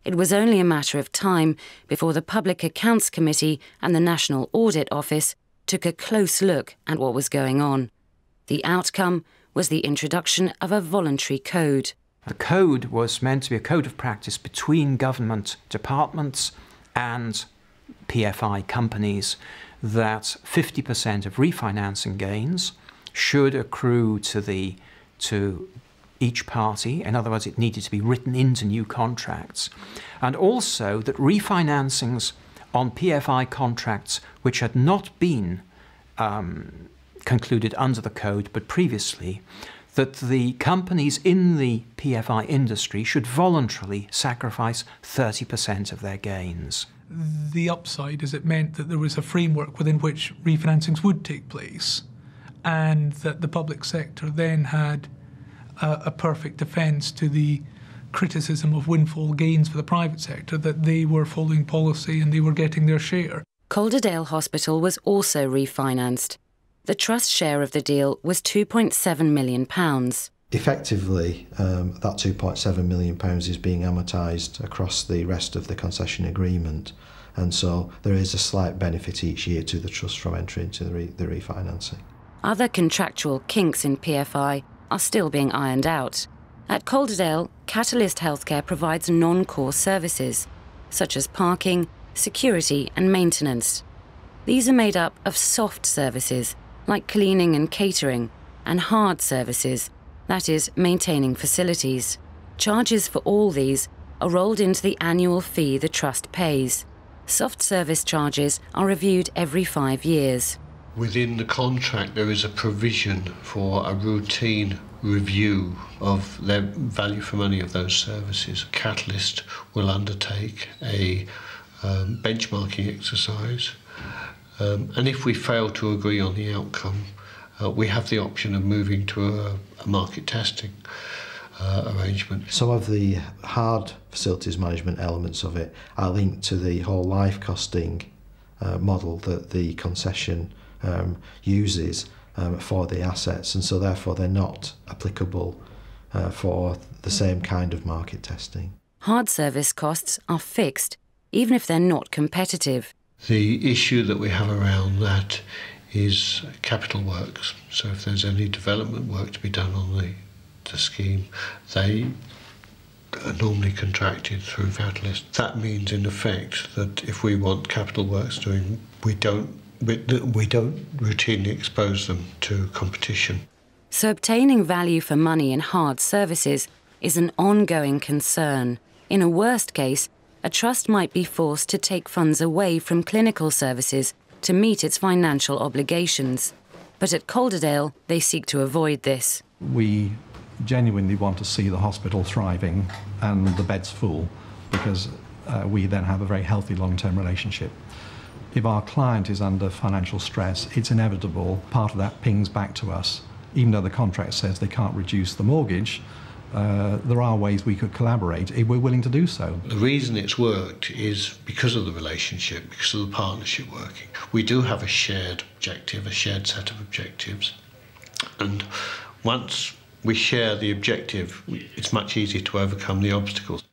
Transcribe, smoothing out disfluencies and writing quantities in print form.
It was only a matter of time before the Public Accounts Committee and the National Audit Office took a close look at what was going on. The outcome was the introduction of a voluntary code. The code was meant to be a code of practice between government departments and PFI companies that 50% of refinancing gains should accrue to each party. In other words, it needed to be written into new contracts. And also that refinancings on PFI contracts which had not been concluded under the code but previously, that the companies in the PFI industry should voluntarily sacrifice 30% of their gains. The upside is it meant that there was a framework within which refinancings would take place, and that the public sector then had a perfect defence to the criticism of windfall gains for the private sector, that they were following policy and they were getting their share. Calderdale Hospital was also refinanced. The Trust's share of the deal was £2.7 million. Effectively, that £2.7 million is being amortised across the rest of the concession agreement, and so there is a slight benefit each year to the Trust from entering into the refinancing. Other contractual kinks in PFI are still being ironed out. At Calderdale, Catalyst Healthcare provides non-core services, such as parking, security and maintenance. These are made up of soft services, like cleaning and catering, and hard services, that is, maintaining facilities. Charges for all these are rolled into the annual fee the Trust pays. Soft service charges are reviewed every 5 years. Within the contract there is a provision for a routine review of the value for money of those services. Catalyst will undertake a benchmarking exercise, and if we fail to agree on the outcome, we have the option of moving to a market testing arrangement. Some of the hard facilities management elements of it are linked to the whole life costing model that the concession uses for the assets, and so therefore they're not applicable for the same kind of market testing. Hard service costs are fixed, even if they're not competitive. The issue that we have around that is capital works. So if there's any development work to be done on the scheme, they are normally contracted through Catalyst. That means in effect that if we want capital works doing, we don't routinely expose them to competition. So obtaining value for money in hard services is an ongoing concern. In a worst case, a trust might be forced to take funds away from clinical services to meet its financial obligations. But at Calderdale, they seek to avoid this. We genuinely want to see the hospital thriving and the beds full, because we then have a very healthy long-term relationship. If our client is under financial stress, it's inevitable part of that pings back to us. Even though the contract says they can't reduce the mortgage, there are ways we could collaborate if we're willing to do so. The reason it's worked is because of the relationship, because of the partnership working. We do have a shared objective, a shared set of objectives, and once we share the objective, it's much easier to overcome the obstacles.